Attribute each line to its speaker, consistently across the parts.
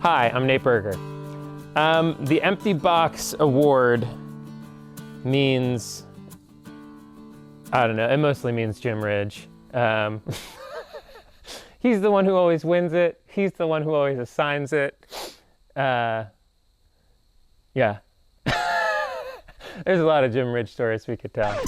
Speaker 1: Hi, I'm Nate Berger. The Empty Box Award means, I don't know, it mostly means Jim Ridge. He's the one who always wins it. He's the one who always assigns it. Yeah. There's a lot of Jim Ridge stories we could tell.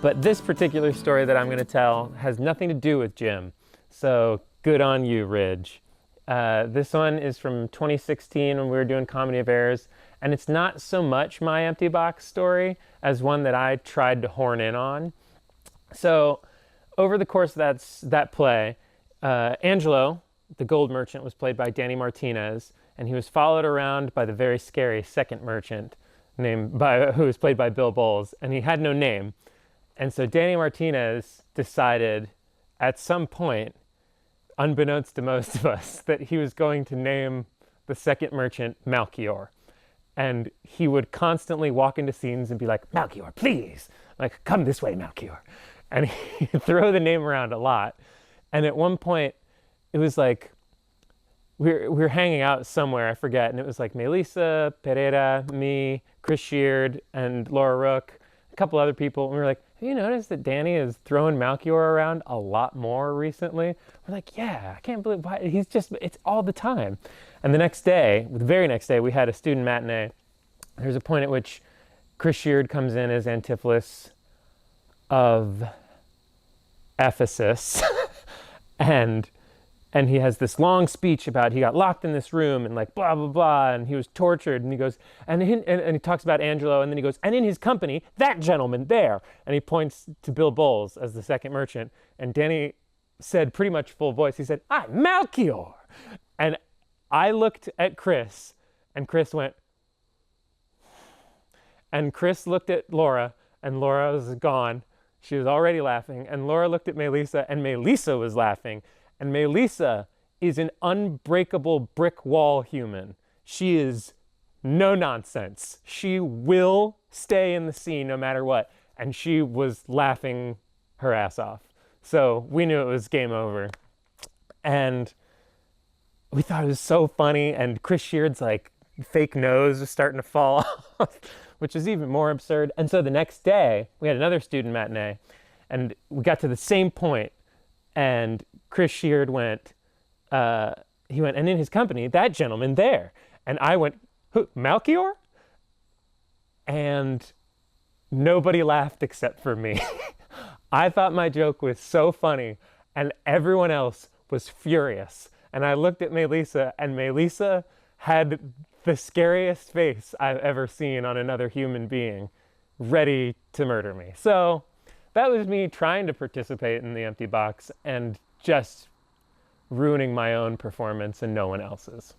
Speaker 1: But this particular story that I'm going to tell has nothing to do with Jim. So good on you, Ridge. This one is from 2016 when we were doing Comedy of Errors. And it's not so much my empty box story as one that I tried to horn in on. So over the course of that play, Angelo, the gold merchant, was played by Danny Martinez. And he was followed around by the very scary second merchant who was played by Bill Bowles. And he had no name. And so Danny Martinez decided at some point, unbeknownst to most of us, that he was going to name the second merchant Melchior. And he would constantly walk into scenes and be like, "Melchior, please, like, come this way, Melchior." And he'd throw the name around a lot. And at one point, it was like, we were hanging out somewhere, I forget, and it was like Melissa, Pereira, me, Chris Sheard, and Laura Rook, a couple other people, and we were like, "Have you noticed that Danny is throwing Melchior around a lot more recently?" We're like, "Yeah, I can't believe why." It's all the time. And the very next day, we had a student matinee. There's a point at which Chris Sheard comes in as Antipholus of Ephesus, and he has this long speech about he got locked in this room and like blah, blah, blah, and he was tortured. And he goes, and he talks about Angelo, and then he goes, "And in his company, that gentleman there." And he points to Bill Bowles as the second merchant. And Danny said pretty much full voice, he said, "I'm Melchior." And I looked at Chris, and Chris went, and Chris looked at Laura, and Laura was gone. She was already laughing. And Laura looked at Melissa, and Melissa was laughing. And Melissa is an unbreakable brick wall human. She is no nonsense. She will stay in the scene no matter what. And she was laughing her ass off. So we knew it was game over. And we thought it was so funny. And Chris Sheard's like fake nose was starting to fall off, which is even more absurd. And so the next day, we had another student matinee. And we got to the same point. And Chris Sheard went, "And in his company, that gentleman there." And I went, "Who, Melchior?" And nobody laughed except for me. I thought my joke was so funny, and everyone else was furious. And I looked at Melissa, and Melissa had the scariest face I've ever seen on another human being, ready to murder me. So that was me trying to participate in the empty box and just ruining my own performance and no one else's.